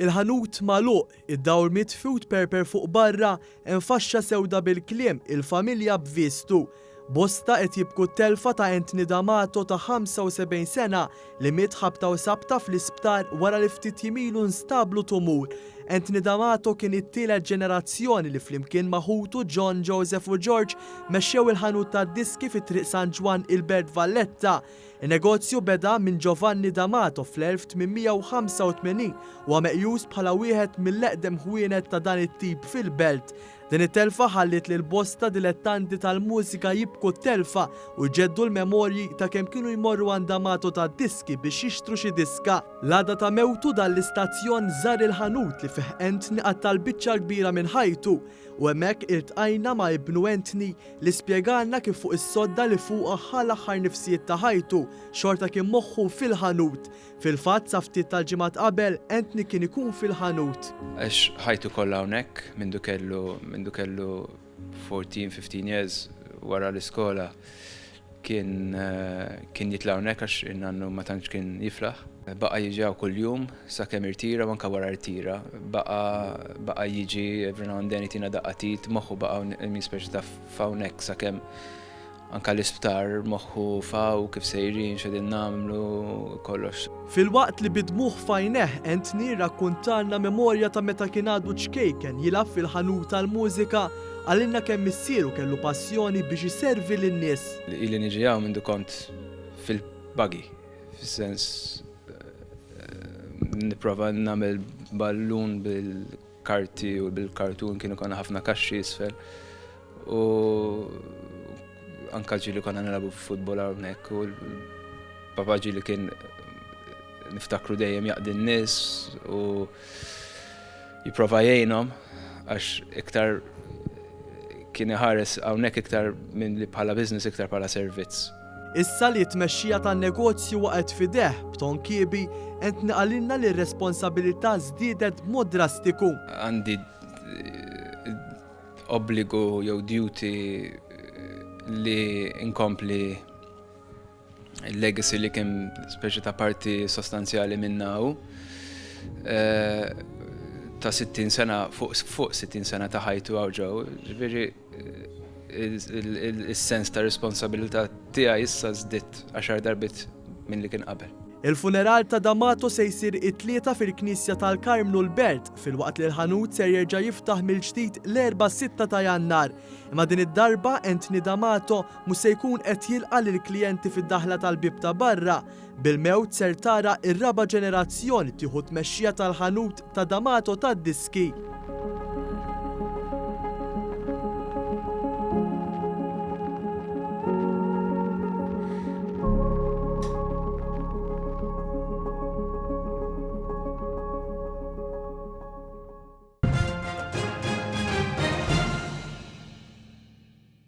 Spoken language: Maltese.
Il-ħanut magħluq, id-dawl mitfut perper fuq barra, enfaxxa sewda bil-kliem il-familja b'vistu. Bosta qed jibku t-telfa ta' Anthony D'Amato ta' 75 sena li miet ħabta u sabta fl-isptar wara li ftit jimilu nstablu tumur. Anthony D'Amato kien it-tielet ġenerazzjoni li flimkien maħutu John, Joseph u George mexxew il-ħanut tad-diski fit-triq San Juan il-Belt Valletta. Il-negozju beda minn Giovanni D'Amato fl-1885 u meqjus bħala wieħed mill-eqdem ħwienet ta' dan it-tip fil-belt. Din it-telfa ħallit lil bosta dilettanti tal-mużika jibku t-telfa u jġeddu l-memorji ta' kemm kienu jmorru għand D'Amato ta' diski biex jixtru xi diska. L-għada ta' mewtu dal-istazzjon żar il-ħanut li fih Anthony għattal biċċa kbira minn ħajtu u hemmhekk iltqajna ma' ibnu Anthony li spjegalna kif fuq is-sodda li fuqha ħal aħħar nifsijiet ta' ħajtu xorta kien moħħu fil-ħanut. Fil-fatt sa ftit tal-ġimgħat qabel Anthony kien ikun fil-ħanut. Għax ħajtu kollha hawnhekk mindu kellu 14-15 years wara l-iskola kien jitla hawnhekk għax innannu ma tantx kien jiflaħ. Baqa jiġi kuljum sakemm irtira u anke wara rtira. Baqa jiġi every now and then jitina daqqatit moħħu baqa mispeċi ta' hawnhekk sakemm anke l-isptar moħħu faw kif sejrin x'qegħdin nagħmlu kollox. Fil-waqt li bidmuh fajneħ, Anthony rakkuntalna memorja ta' meta kien għadu ċkejken jilab fil-ħanut tal-mużika għalilna kemm missieru kellu passjoni biex iservi lin-nies. Ili niġi hawn mindu kont fil-buggy, fis-sens nipprova nagħmel ballun bil-karti u bil-kartun kienu konna ħafna kaxxi isfel u anka ġili konna nilabu futbol hawnhekk u l-papa ġili kien niftakru dejjem jaqdi n-nies u jipprova jgħinhom għax iktar kien iħares hawnhekk iktar minn li bħala business iktar bħala servizz. Issa li t-mexxija tan-negozju waqgħet fideħ b'ton kiebi Anthony qalilna li r-responsabilità żdiedet b'mod drastiku. Għandi obbligu jew duty li inkompli il-legacy li kien speċi ta' parti sostanzjali minnaw ta' 60 sena fuq 60 sena ta' ħajtu għaw ġew. Ġifieri il-sens ta' responsabilità tiegħi issa żdied 10 darbit minn li kien qabel. Il-funeral ta' D'Amato se jsir it-tlieta fil-Knisja tal-Karmlu l-Belt filwaqt li l-ħanut ser jerġa' jiftaħ mill-ġdid l-4-6 ta' Jannar. Imma din id-darba Anthony D'Amato mhux se jkun qed jilqa' lill-klijenti fid-daħla tal-bib ta' barra. Bil-mewt ser tara r-raba' ġenerazzjoni tieħu tmexxija tal-ħanut ta' D'Amato tad-diski.